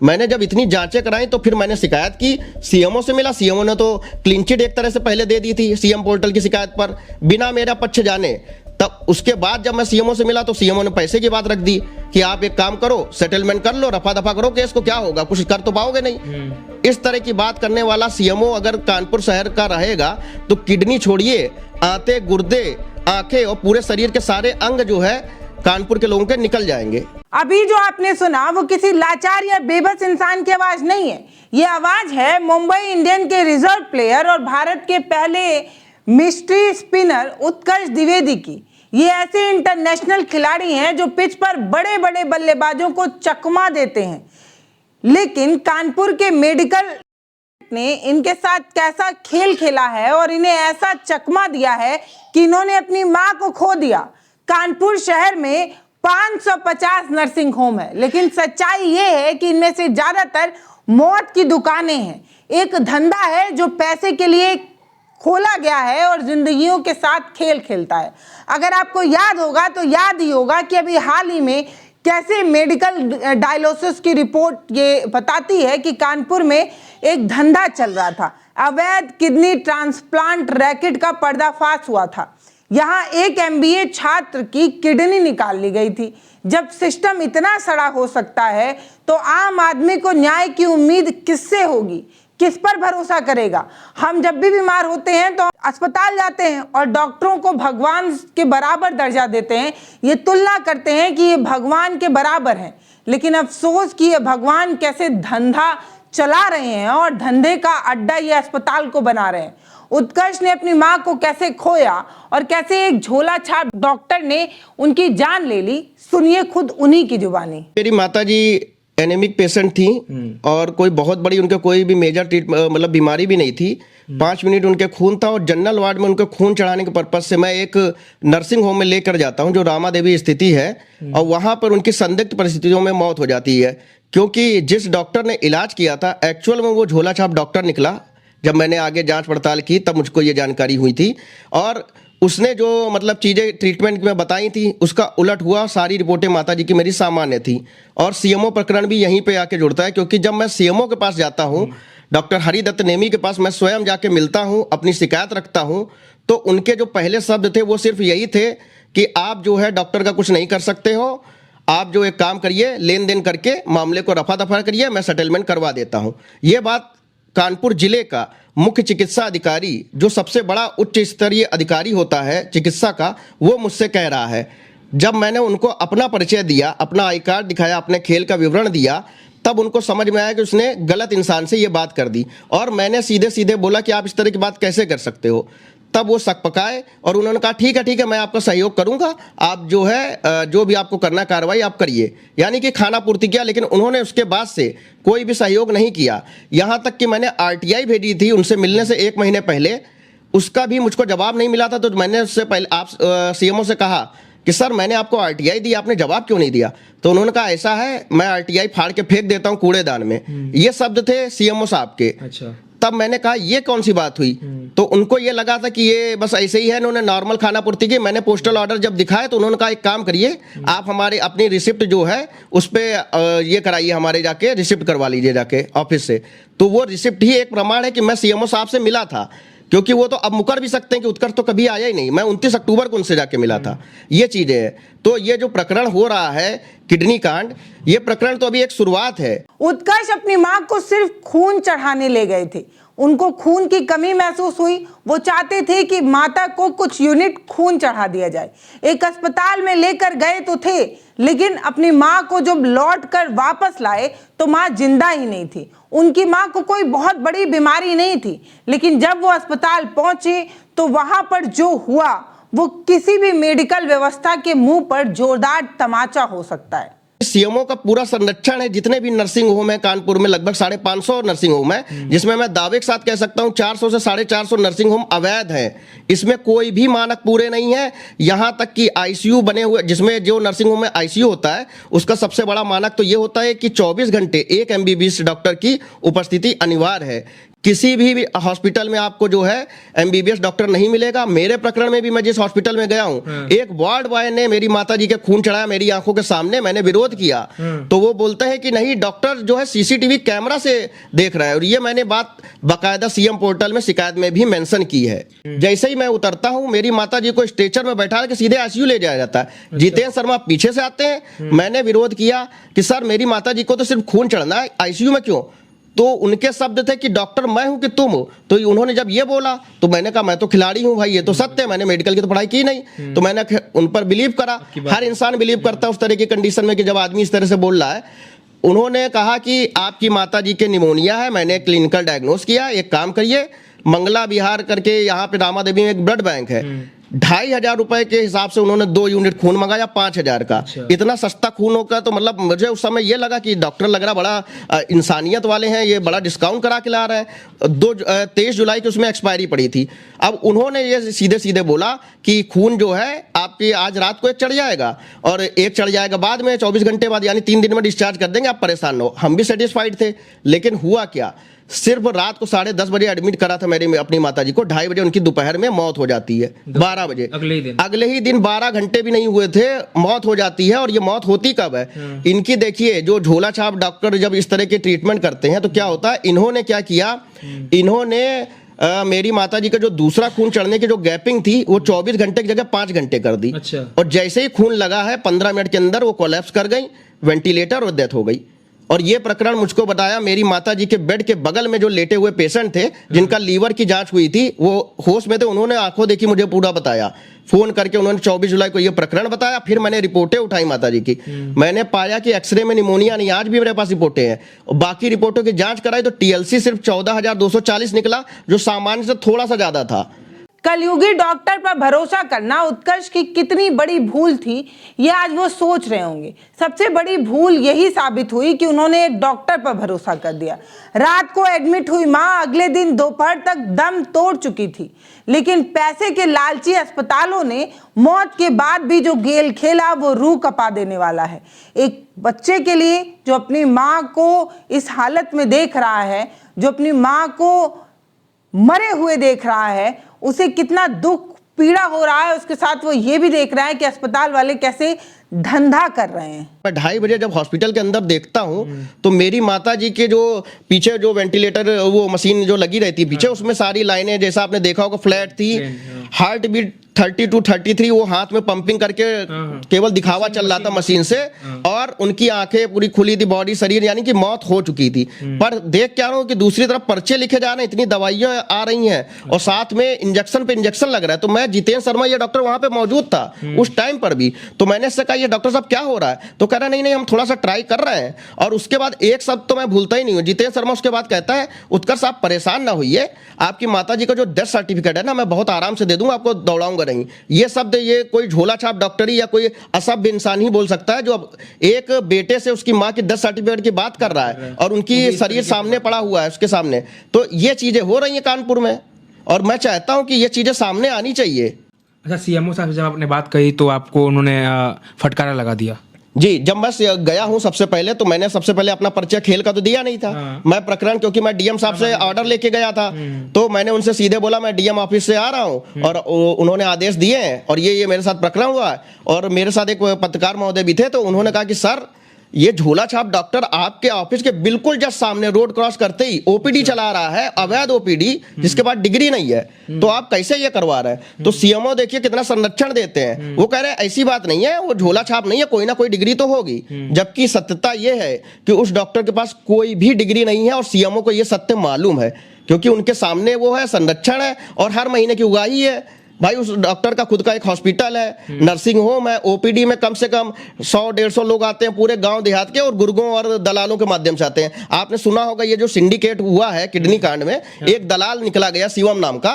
मैंने जब इतनी जांचें कराई तो फिर मैंने शिकायत की, सीएमओ से मिला। सीएमओ ने तो क्लीन चिट एक तरह से पहले दे दी थी सीएम पोर्टल की शिकायत पर, बिना मेरा पक्ष जाने। तब उसके बाद जब मैं सीएमओ से मिला तो सीएमओ ने पैसे की बात रख दी कि आप एक काम करो, सेटलमेंट कर लो, रफा दफा करो केस को, क्या होगा, कुछ कर तो पाओगे नहीं। इस तरह की बात करने वाला सीएमओ अगर कानपुर शहर का रहेगा तो किडनी छोड़िए, आंतें, गुर्दे, आंखें और पूरे शरीर के सारे अंग जो है कानपुर के लोगों के निकल जाएंगे। अभी जो आपने सुना वो किसी लाचार या बेबस इंसान की आवाज नहीं है, ये आवाज है मुंबई इंडियन के रिजर्व प्लेयर और भारत के पहले मिस्ट्री स्पिनर उत्कर्ष द्विवेदी की। ये ऐसे इंटरनेशनल खिलाड़ी हैं जो पिच पर बड़े बड़े बल्लेबाजों को चकमा देते हैं, लेकिन कानपुर के मेडिकल ने इनके साथ कैसा खेल खेला है और इन्हें ऐसा चकमा दिया है कि इन्होंने अपनी मां को खो दिया। कानपुर शहर में 550 नर्सिंग होम है, लेकिन सच्चाई ये है कि इनमें से ज्यादातर मौत की दुकानें हैं। एक धंधा है जो पैसे के लिए खोला गया है और जिंदगियों के साथ खेल खेलता है। अगर आपको याद होगा तो याद ही होगा कि अभी हाल ही में कैसे मेडिकल डायलिसिस की रिपोर्ट ये बताती है कि कानपुर में एक धंधा चल रहा था, अवैध किडनी ट्रांसप्लांट रैकेट का पर्दाफाश हुआ था। यहाँ एक MBA छात्र की किडनी निकाल ली गई थी। जब सिस्टम इतना सड़ा हो सकता है तो आम आदमी को न्याय की उम्मीद किससे होगी, किस पर भरोसा करेगा। हम जब भी बीमार होते हैं तो अस्पताल जाते हैं और डॉक्टरों को भगवान के बराबर दर्जा देते हैं, ये तुलना करते हैं कि ये भगवान के बराबर हैं। लेकिन अफसोस कि ये भगवान कैसे धंधा चला रहे हैं और धंधे का अड्डा ये अस्पताल को बना रहे हैं। उत्कर्ष ने अपनी मां को कैसे खोया और कैसे एक झोला छाप डॉक्टर ने उनकी जान ले ली, सुनिए खुद उन्हीं की जुबानी। मेरी माताजी एनीमिक पेशेंट थी और कोई बहुत बड़ी उनके कोई भी मेजर मतलब बीमारी भी नहीं थी। 5 मिनट उनके खून था और जनरल वार्ड में उनके खून चढ़ाने के पर्पज से मैं एक नर्सिंग होम में लेकर जाता हूं जो रामा देवी स्थिति है, और वहां पर उनकी संदिग्ध परिस्थितियों में मौत हो जाती है, क्योंकि जिस डॉक्टर ने इलाज किया था एक्चुअल में वो झोला छाप डॉक्टर निकला। जब मैंने आगे जांच पड़ताल की तब मुझको ये जानकारी हुई थी, और उसने जो मतलब चीज़ें ट्रीटमेंट में बताई थी उसका उलट हुआ। सारी रिपोर्टें माताजी की मेरी सामान्य थी, और सीएमओ प्रकरण भी यहीं पे आके जुड़ता है, क्योंकि जब मैं सीएमओ के पास जाता हूँ, डॉक्टर हरिदत्त नेमी के पास मैं स्वयं जाके मिलता हूँ, अपनी शिकायत रखता हूँ, तो उनके जो पहले शब्द थे वो सिर्फ यही थे कि आप जो है डॉक्टर का कुछ नहीं कर सकते हो, आप जो एक काम करिए, लेन देन करके मामले को रफा दफा करिए, मैं सेटलमेंट करवा देता हूँ। ये बात कानपुर जिले का मुख्य चिकित्सा अधिकारी, जो सबसे बड़ा उच्च स्तरीय अधिकारी होता है चिकित्सा का, वो मुझसे कह रहा है। जब मैंने उनको अपना परिचय दिया, अपना आई कार्ड दिखाया, अपने खेल का विवरण दिया, तब उनको समझ में आया कि उसने गलत इंसान से ये बात कर दी, और मैंने सीधे सीधे बोला कि आप इस तरह की बात कैसे कर सकते हो। तब वो शक पकाए और उन्होंने कहा ठीक है मैं आपका सहयोग करूंगा, आप जो है जो भी आपको करना कार्रवाई आप करिए, यानी कि खाना पूर्ति किया। लेकिन उन्होंने उसके बाद से कोई भी सहयोग नहीं किया। यहाँ तक कि मैंने RTI भेजी थी उनसे मिलने से 1 महीने पहले, उसका भी मुझको जवाब नहीं मिला था। तो मैंने उससे पहले आप सीएमओ से कहा कि सर मैंने आपको RTI दी, आपने जवाब क्यों नहीं दिया। तो उन्होंने कहा ऐसा है, मैं RTI फाड़ के फेंक देता हूँ कूड़ेदान में। ये शब्द थे सीएमओ साहब के। अच्छा। तब मैंने कहा ये कौन सी बात हुई, तो उनको ये लगा था कि ये बस ऐसे ही है, इन्होंने नॉर्मल खाना पूर्ति की। मैंने पोस्टल ऑर्डर जब दिखाया तो उन्होंने कहा एक काम करिए, आप हमारे अपनी रिसिप्ट जो है उस पर ये कराइए, हमारे जाके रिसिप्ट करवा लीजिए जाके ऑफिस से। तो वो रिसिप्ट ही एक प्रमाण है कि मैं सीएमओ साहब से मिला था, क्योंकि वो तो अब मुकर भी सकते हैं कि उत्कर्ष तो कभी आया ही नहीं, मैं 29 अक्टूबर को उनसे जाके मिला था। ये चीजें हैं। तो ये जो प्रकरण हो रहा है किडनी कांड, ये प्रकरण तो अभी एक शुरुआत है। उत्कर्ष अपनी मां को सिर्फ खून चढ़ाने ले गए थे, उनको खून की कमी महसूस हुई, वो चाहते थे कि माता को कुछ यूनिट खून चढ़ा दिया जाए। एक अस्पताल में लेकर गए तो थे, लेकिन अपनी मां को जब लौट कर वापस लाए तो मां जिंदा ही नहीं थी। उनकी मां को कोई बहुत बड़ी बीमारी नहीं थी, लेकिन जब वो अस्पताल पहुंचे तो वहां पर जो हुआ वो किसी भी मेडिकल व्यवस्था के मुंह पर जोरदार तमाचा हो सकता है। सीएमओ का पूरा संरक्षण है। जितने भी नर्सिंग होम है कानपुर में, लगभग 550 नर्सिंग होम है, जिसमें मैं दावे के साथ कह सकता हूं 400 से 450 नर्सिंग होम अवैध हैं। इसमें कोई भी मानक पूरे नहीं है। यहां तक कि आईसीयू बने हुए, जिसमें जो नर्सिंग होम में आईसीयू होता है, उसका सबसे बड़ा मानक तो ये होता है कि 24 घंटे एक एमबीबीएस डॉक्टर की उपस्थिति अनिवार्य है। किसी भी हॉस्पिटल में आपको जो है एमबीबीएस डॉक्टर नहीं मिलेगा। मेरे प्रकरण में भी मैं जिस हॉस्पिटल में गया हूं, एक वार्ड बॉय ने मेरी माता जी के खून चढ़ाया मेरी आंखों के सामने, मैंने विरोध किया तो वो बोलते हैं कि नहीं, डॉक्टर जो है सीसीटीवी कैमरा से देख रहा है। और ये मैंने बात बाकायदा सीएम पोर्टल में शिकायत में भी मेंशन की है। जैसे ही मैं उतरता हूं, मेरी माता जी को स्ट्रेचर में बैठा के सीधे आईसीयू ले जाया जाता है। जितेंद्र शर्मा पीछे से आते हैं। मैंने विरोध किया कि सर मेरी माता जी को तो सिर्फ खून चढ़ना है, आईसीयू में क्यों? तो उनके शब्द थे कि डॉक्टर मैं हूं कि तुम हो। तो उन्होंने जब ये बोला तो मैंने कहा मैं तो खिलाड़ी हूं भाई, ये तो सत्य है, मैंने मेडिकल की तो पढ़ाई की नहीं। तो मैंने उन पर बिलीव करा। हर इंसान बिलीव करता है उस तरह की कंडीशन में कि जब आदमी इस तरह से बोल रहा है। उन्होंने कहा कि आपकी माता जी के निमोनिया है। मैंने क्लिनिकल डायग्नोस किया। एक काम करिए, मंगला विहार करके यहाँ पे रामा देवी में एक ब्लड बैंक है, 2500 रुपए के हिसाब से उन्होंने 2 यूनिट खून मंगाया 5000 का। इतना सस्ता खून होगा तो मतलब मुझे उस समय ये लगा कि डॉक्टर लग रहा बड़ा इंसानियत वाले हैं, ये बड़ा डिस्काउंट करा के ला रहे हैं। 23 जुलाई की उसमें एक्सपायरी पड़ी थी। अब उन्होंने ये सीधे सीधे बोला कि खून जो है आपकी आज रात को एक चढ़ जाएगा और एक चढ़ जाएगा बाद में 24 घंटे बाद, यानी 3 दिन में डिस्चार्ज कर देंगे, आप परेशान हो। हम भी सेटिस्फाइड थे। लेकिन हुआ क्या, सिर्फ रात को 10:30 बजे एडमिट करा था मेरी अपनी माता जी को, 2:30 बजे उनकी दोपहर में मौत हो जाती है। 12 बजे अगले ही दिन 12 घंटे भी नहीं हुए थे मौत हो जाती है। और ये मौत होती कब है? इनकी देखिए, जो झोला छाप डॉक्टर जब इस तरह के ट्रीटमेंट करते हैं तो क्या होता है, इन्होंने क्या किया, इन्होंने मेरी माता जी का जो दूसरा खून चढ़ने की जो गैपिंग थी वो 24 घंटे की जगह 5 घंटे कर दी। और जैसे ही खून लगा है 15 मिनट के अंदर वो कोलैप्स कर गई, वेंटिलेटर और डेथ हो गई। और ये प्रकरण मुझको बताया मेरी माता जी के बेड के बगल में जो लेटे हुए पेशेंट थे, जिनका लीवर की जांच हुई थी, वो होश में थे, उन्होंने आंखों देखी मुझे पूरा बताया। फोन करके उन्होंने 24 जुलाई को ये प्रकरण बताया। फिर मैंने रिपोर्टें उठाई माता जी की। मैंने पाया कि एक्सरे में निमोनिया नहीं, आज भी मेरे पास रिपोर्टें हैं। और बाकी रिपोर्टों की जांच कराई तो टीएलसी सिर्फ 14,240 निकला, जो सामान्य से थोड़ा सा ज्यादा था। कलयुगी डॉक्टर पर भरोसा करना उत्कर्ष की कितनी बड़ी भूल थी, ये आज वो सोच रहे होंगे। सबसे बड़ी भूल यही साबित हुई कि उन्होंने एक डॉक्टर पर भरोसा कर दिया। रात को एडमिट हुई मां अगले दिन दोपहर तक दम तोड़ चुकी थी, लेकिन पैसे के लालची अस्पतालों ने मौत के बाद भी जो गेल खेला वो रूह कपा देने वाला है। एक बच्चे के लिए जो अपनी मां को इस हालत में देख रहा है, जो अपनी मां को मरे हुए देख रहा है, उसे कितना दुख पीड़ा हो रहा है, उसके साथ वो ये भी देख रहा है कि अस्पताल वाले कैसे धंधा कर रहे हैं। मैं 2:30 बजे जब हॉस्पिटल के अंदर देखता हूं तो मेरी माता जी के जो पीछे जो वेंटिलेटर वो मशीन जो लगी रहती है पीछे, उसमें सारी लाइनें जैसा आपने देखा होगा फ्लैट थी। हार्ट बीट 32 33 वो हाथ में पंपिंग करके केवल दिखावा चल रहा था मशीन से, और उनकी आंखें पूरी खुली थी, बॉडी शरीर यानी कि मौत हो चुकी थी। पर देख क्या रहा हूं कि दूसरी तरफ पर्चे लिखे जा रहे हैं, इतनी दवाइयां आ रही हैं और साथ में इंजेक्शन पे इंजेक्शन लग रहा है। तो मैं जितेंद्र शर्मा ये डॉक्टर वहां पे मौजूद था उस टाइम पर भी, तो मैंने इससे कहा ये डॉक्टर साहब क्या हो रहा है? तो कह रहा नहीं हम थोड़ा सा ट्राई कर रहे हैं। और उसके बाद एक शब्द तो मैं भूलता ही नहीं हूं, जितेंद्र शर्मा उसके बाद कहता है उत्कर्ष आप परेशान ना होइए, आपकी माता जी का जो डेथ सर्टिफिकेट है ना मैं बहुत आराम से दे दूंगा, आपको दौड़ाऊंगा नहीं। ये शब्द ये कोई झोला छाप डॉक्टरी या कोई असभ्य इंसान ही बोल सकता है, जो एक बेटे से उसकी मां की डेथ सर्टिफिकेट की बात कर रहा है और उनकी शरीर सामने पड़ा हुआ है उसके सामने। तो ये चीजें हो रही हैं कानपुर में और मैं चाहता हूं कि ये चीजें सामने आनी चाहिए। अच्छा, सीएमओ साहब जब आपने बात कही तो आपको उन्होंने फटकारा लगा दिया? जी, जब मैं गया हूं सबसे पहले तो मैंने सबसे पहले अपना परिचय खेल का तो दिया नहीं था। मैं प्रकरण, क्योंकि मैं डीएम साहब से ऑर्डर लेके गया था, तो मैंने उनसे सीधे बोला मैं डीएम ऑफिस से आ रहा हूं और उन्होंने आदेश दिए हैं और ये मेरे साथ प्रकरण हुआ है। और मेरे साथ एक पत्रकार महोदय भी थे, तो उन्होंने कहा कि सर ये झोला छाप डॉक्टर आपके ऑफिस के बिल्कुल जस्ट सामने रोड क्रॉस करते ही ओपीडी चला रहा है, अवैध ओपीडी, जिसके पास डिग्री नहीं है, तो आप कैसे ये करवा रहे हैं? तो सीएमओ देखिए कितना संरक्षण देते हैं। वो कह रहे हैं ऐसी बात नहीं है, वो झोला छाप नहीं है, कोई ना कोई डिग्री तो होगी। जबकि सत्यता ये है कि उस डॉक्टर के पास कोई भी डिग्री नहीं है और सीएमओ को ये सत्य मालूम है, क्योंकि उनके सामने वो है, संरक्षण है और हर महीने की उगाही है। भाई उस डॉक्टर का खुद का एक हॉस्पिटल है, नर्सिंग होम है, ओपीडी में कम से कम 100-150 लोग आते हैं पूरे गांव देहात के, और गुर्गों और दलालों के माध्यम से आते हैं। आपने सुना होगा ये जो सिंडिकेट हुआ है किडनी कांड में, एक दलाल निकला गया शिवम नाम का,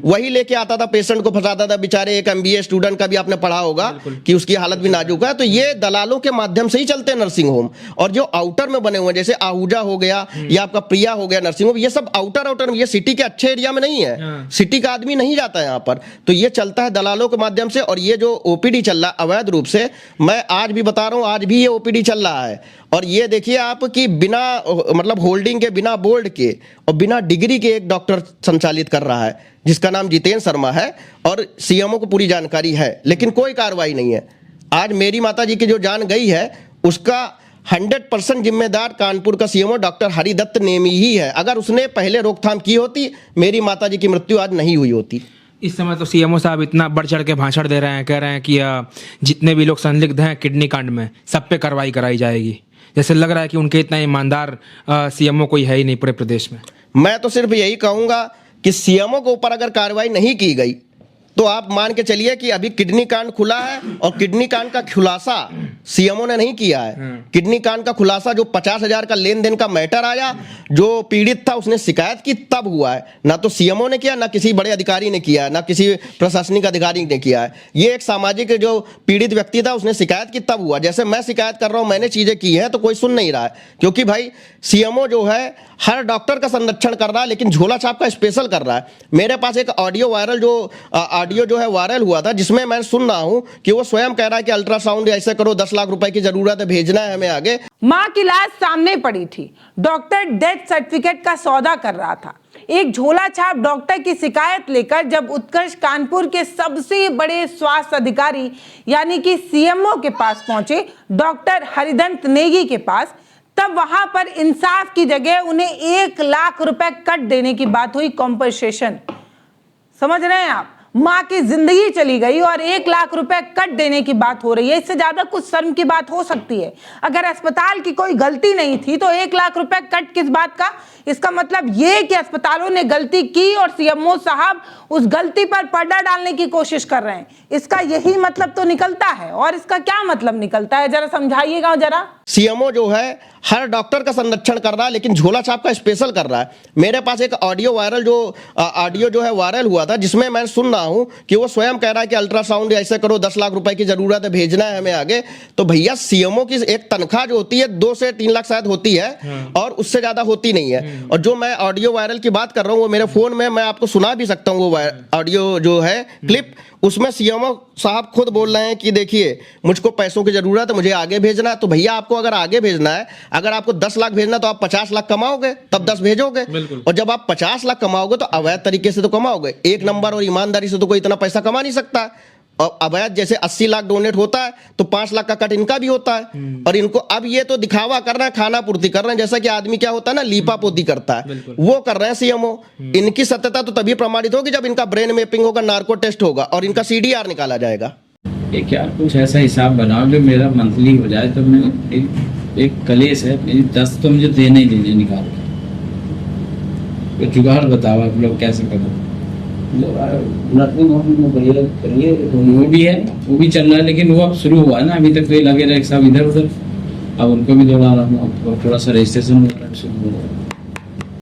वही लेके आता था, पेशेंट को फंसाता था। बेचारे एक MBA स्टूडेंट का भी आपने पढ़ा होगा कि उसकी हालत भी नाजुक है। तो ये दलालों के माध्यम से ही चलते हैं नर्सिंग होम। और जो आउटर में बने हुए हैं जैसे आहूजा हो गया या आपका प्रिया हो गया नर्सिंग होम, ये सब आउटर में, ये सिटी के अच्छे एरिया में नहीं है, सिटी का आदमी नहीं जाता है यहाँ पर। तो ये चलता है दलालों के माध्यम से। और ये जो ओपीडी चल रहा है अवैध रूप से, मैं आज भी बता रहा हूँ, आज भी ये ओपीडी चल रहा है। और ये देखिए आप कि बिना मतलब होल्डिंग के, बिना बोर्ड के और बिना डिग्री के एक डॉक्टर संचालित कर रहा है जिसका नाम जितेंद्र शर्मा है, और सीएमओ को पूरी जानकारी है, लेकिन कोई कार्रवाई नहीं है। आज मेरी माता जी की जो जान गई है उसका 100% जिम्मेदार कानपुर का सीएमओ डॉक्टर हरिदत्त नेमी ही है। अगर उसने पहले रोकथाम की होती, मेरी माता जी की मृत्यु आज नहीं हुई होती। इस समय तो सीएमओ साहब इतना बढ़ चढ़ के भाषण दे रहे हैं, कह रहे हैं कि जितने भी लोग संदिग्ध हैं किडनी कांड में सब पे कार्रवाई कराई जाएगी। जैसे लग रहा है कि उनके इतना ईमानदार सीएमओ कोई है ही नहीं पूरे प्रदेश में। मैं तो सिर्फ यही कहूंगा कि सीएमओ के ऊपर अगर कार्रवाई नहीं की गई तो आप मान के चलिए कि अभी किडनी कांड खुला है और किडनी कांड का खुलासा सीएमओ ने नहीं किया है। किडनी कांड का खुलासा जो 50,000 का लेन देन का मैटर आया, जो पीड़ित था उसने शिकायत की तब हुआ है। ना तो सीएमओ ने किया, ना किसी बड़े अधिकारी ने किया, ना किसी प्रशासनिक अधिकारी ने किया है। ये एक सामाजिक जो पीड़ित व्यक्ति था उसने शिकायत की तब हुआ। जैसे मैं शिकायत कर रहा हूं, मैंने चीजें की है तो कोई सुन नहीं रहा है, क्योंकि भाई सीएमओ जो है हर डॉक्टर का संरक्षण कर रहा है लेकिन झोला छाप का स्पेशल कर रहा है। मेरे पास एक ऑडियो जो है वायरल हुआ था जिसमें मैं सुन रहा हूं कि वो स्वयं कह रहा है कि अल्ट्रासाउंड ऐसे करो, 10 लाख रुपए की जरूरत है, भेजना है हमें आगे। मां की लाश सामने पड़ी थी, डॉक्टर डेथ सर्टिफिकेट का सौदा कर रहा था। एक झोला छाप डॉक्टर की शिकायत लेकर जब उत्कर्ष कानपुर के सबसे बड़े स्वास्थ्य अधिकारी यानी कि सीएमओ के पास पहुंचे, डॉक्टर हरिदत्त नेगी के पास, तब वहां पर इंसाफ की जगह उन्हें 1 लाख रुपए कट देने की बात हुई, कॉम्पनसेशन। समझ रहे हैं आप? मां की जिंदगी चली गई और 1 लाख रुपए कट देने की बात हो रही है। इससे ज्यादा कुछ शर्म की बात हो सकती है? अगर अस्पताल की कोई गलती नहीं थी तो 1 लाख रुपए कट किस बात का? इसका मतलब ये कि अस्पतालों ने गलती की और सीएमओ साहब उस गलती पर पर्दा डालने की कोशिश कर रहे हैं। इसका यही मतलब तो निकलता है। और इसका क्या मतलब निकलता है, जरा समझाइएगा जरा। सीएमओ जो है हर डॉक्टर का संरक्षण कर रहा है लेकिन झोला छाप का स्पेशल कर रहा है। मेरे पास एक ऑडियो जो है वायरल हुआ था जिसमें मैं सुन रहा हूं कि वो स्वयं कह रहा है कि अल्ट्रासाउंड ऐसे करो, 10 लाख रुपए की जरूरत है, भेजना है हमें आगे। तो भैया सीएमओ की एक तनख्वाह जो होती है 2 से 3 लाख शायद होती है और उससे ज्यादा होती नहीं है। और जो मैं ऑडियो वायरल की बात कर रहा हूं वो मेरे फोन में, मैं आपको सुना भी सकता हूं वो ऑडियो जो है क्लिप। उसमें सीएमओ साहब खुद बोल रहे हैं कि देखिए मुझको पैसों की जरूरत है, मुझे आगे भेजना है। तो भैया आपको अगर आगे भेजना है, अगर आपको 10 लाख भेजना तो आप 50 लाख कमाओगे तब 10 भेजोगे। और जब आप 50 लाख कमाओगे तो अवैध तरीके से तो कमाओगे, एक नंबर और ईमानदारी से तो कोई इतना पैसा कमा नहीं सकता। और अवैध जैसे 80 लाख डोनेट होता है तो 5 लाख का कट इनका भी होता है। और इनको अब ये तो दिखावा कर रहे हैं, खाना पूर्ति कर रहे हैं, जैसा कि आदमी क्या होता है ना, लीपा पोती करता है, वो कर रहे हैं सीएमओ। इनकी सत्यता तो तभी प्रमाणित होगी जब इनका ब्रेन मैपिंग होगा, नार्को टेस्ट होगा और इनका CDR निकाला जाएगा। एक यार कुछ ऐसा हिसाब बनाओ जो मेरा मंथली हो जाए, तो मैं एक कलेश है मेरी 10 तो मुझे देने ही देने निकाल तो जुगाड़ बताओ आप लोग कैसे करो। वो भी है, वो भी चल रहा है, लेकिन वो अब शुरू हुआ है ना, अभी तक तो लगे रहे सब इधर उधर। अब उनको भी थोड़ा सा रजिस्ट्रेशन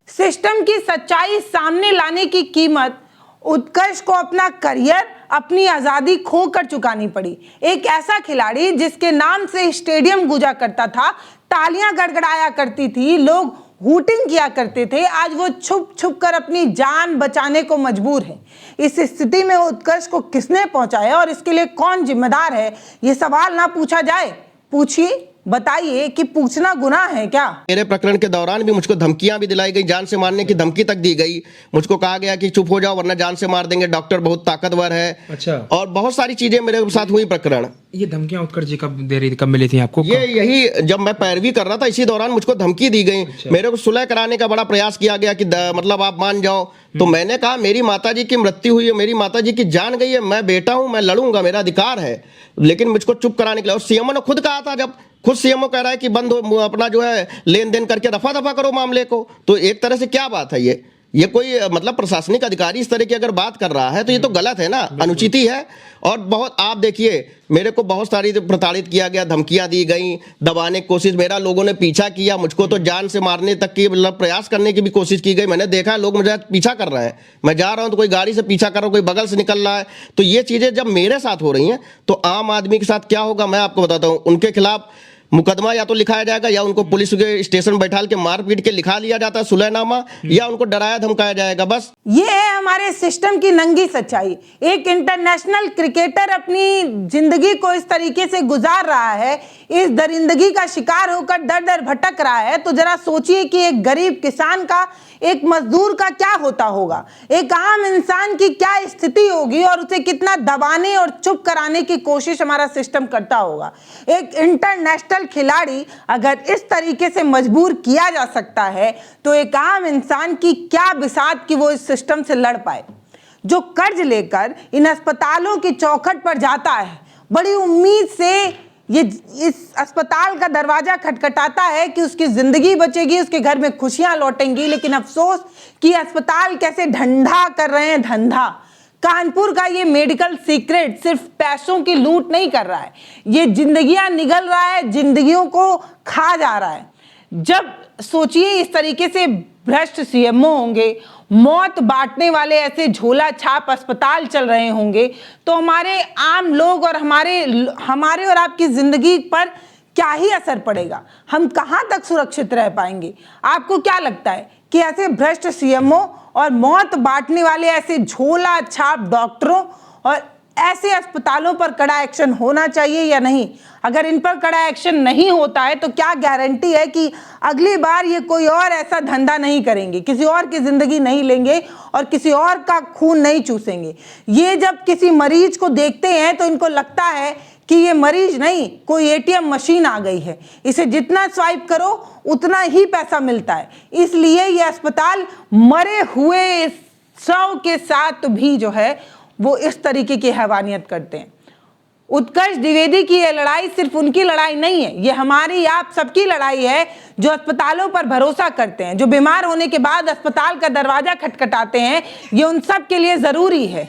सिस्टम की सच्चाई सामने लाने की कीमत उत्कर्ष को अपना करियर, अपनी आजादी खोकर चुकानी पड़ी। एक ऐसा खिलाड़ी जिसके नाम से स्टेडियम गूंजा करता था, तालियां गड़गड़ाया करती थी, लोग हूटिंग किया करते थे, आज वो छुप छुप कर अपनी जान बचाने को मजबूर है। इस स्थिति में उत्कर्ष को किसने पहुंचाया और इसके लिए कौन जिम्मेदार है, ये सवाल ना पूछा जाए? पूछिए, बताइए कि पूछना गुनाह है क्या? मेरे प्रकरण के दौरान भी मुझको धमकियां भी दिलाई गई, जान से मारने की धमकी तक दी गई। मुझको कहा गया कि चुप हो जाओ वरना जान से मार देंगे, डॉक्टर बहुत ताकतवर है। अच्छा। और बहुत सारी चीजें मेरे साथ हुई प्रकरण। ये धमकियां उत्कर्ष जी कब मिली थी आपको? यही जब मैं पैरवी कर रहा था इसी दौरान मुझको धमकी दी गई। मेरे को सुलह कराने का बड़ा प्रयास किया गया कि मतलब आप मान जाओ। तो मैंने कहा मेरी माताजी की मृत्यु हुई है, मेरी माताजी की जान गई है, मैं बेटा हूं, मैं लड़ूंगा, मेरा अधिकार है। लेकिन मुझको चुप कराने के लिए, और सीएमओ ने खुद कहा था, जब खुद सीएमओ कह रहा है कि बंद अपना जो है लेन देन करके रफा दफा करो मामले को, तो एक तरह से क्या बात है ये? ये कोई मतलब प्रशासनिक अधिकारी इस तरह की अगर बात कर रहा है तो ये तो गलत है ना, अनुचित ही है। और बहुत आप देखिए, मेरे को बहुत सारी प्रताड़ित किया गया, धमकियां दी गई, दबाने की कोशिश, मेरा लोगों ने पीछा किया, मुझको तो जान से मारने तक की मतलब प्रयास करने की भी कोशिश की गई। मैंने देखा है लोग मुझे पीछा कर रहे हैं, मैं जा रहा हूं तो कोई गाड़ी से पीछा कर रहा हूं, कोई बगल से निकल रहा है। तो ये चीजें जब मेरे साथ हो रही हैं तो आम आदमी के साथ क्या होगा मैं आपको बताता हूं। उनके खिलाफ मुकदमा या तो लिखाया जाएगा, या उनको पुलिस के स्टेशन बैठाल के मार पीट के लिखा लिया जाता है सुलहनामा, या उनको डराया धमकाया जाएगा। बस ये है हमारे सिस्टम की नंगी सच्चाई। एक इंटरनेशनल क्रिकेटर अपनी जिंदगी को इस तरीके से गुजार रहा है, इस दरिंदगी का शिकार होकर दर दर भटक रहा है, तो जरा सोचिए कि एक गरीब किसान का, एक मजदूर का क्या होता होगा, एक आम इंसान की क्या स्थिति होगी, और उसे कितना दबाने और चुप कराने की कोशिश हमारा सिस्टम करता होगा। एक इंटरनेशनल खिलाड़ी अगर इस तरीके से मजबूर किया जा सकता है तो एक आम इंसान की क्या बिसात कि वो इस सिस्टम से लड़ पाए। जो कर्ज लेकर इन अस्पतालों की चौखट पर जाता है, बड़ी उम्मीद से ये इस अस्पताल का दरवाजा खटखटाता है कि उसकी जिंदगी बचेगी, उसके घर में खुशियां लौटेंगी, लेकिन अफसोस कि अस्पताल कैसे धंधा कर रहे हैं, धंधा। कानपुर का ये मेडिकल सीक्रेट सिर्फ पैसों की लूट नहीं कर रहा है, ये जिंदगियां निगल रहा है, जिंदगियों को खा जा रहा है। जब सोचिए इस तरीके से भ्रष्ट सीएमओ होंगे, मौत बांटने वाले ऐसे झोला छाप अस्पताल चल रहे होंगे, तो हमारे आम लोग और हमारे और आपकी जिंदगी पर क्या ही असर पड़ेगा, हम कहां तक सुरक्षित रह पाएंगे। आपको क्या लगता है कि ऐसे भ्रष्ट सीएमओ और मौत बांटने वाले ऐसे झोला छाप डॉक्टरों और ऐसे अस्पतालों पर कड़ा एक्शन होना चाहिए या नहीं? अगर इन पर कड़ा एक्शन नहीं होता है तो क्या गारंटी है कि अगली बार ये कोई और ऐसा धंधा नहीं करेंगे, किसी और की जिंदगी नहीं लेंगे और किसी और का खून नहीं चूसेंगे। ये जब किसी मरीज को देखते हैं तो इनको लगता है कि ये मरीज नहीं, कोई एटीएम मशीन आ गई है, इसे जितना स्वाइप करो उतना ही पैसा मिलता है। इसलिए ये अस्पताल मरे हुए शव के साथ भी जो है वो इस तरीके की हैवानियत करते हैं। उत्कर्ष द्विवेदी की ये लड़ाई सिर्फ उनकी लड़ाई नहीं है, ये हमारी आप सबकी लड़ाई है जो अस्पतालों पर भरोसा करते हैं, जो बीमार होने के बाद अस्पताल का दरवाजा खटखटाते हैं। ये उन सब के लिए जरूरी है।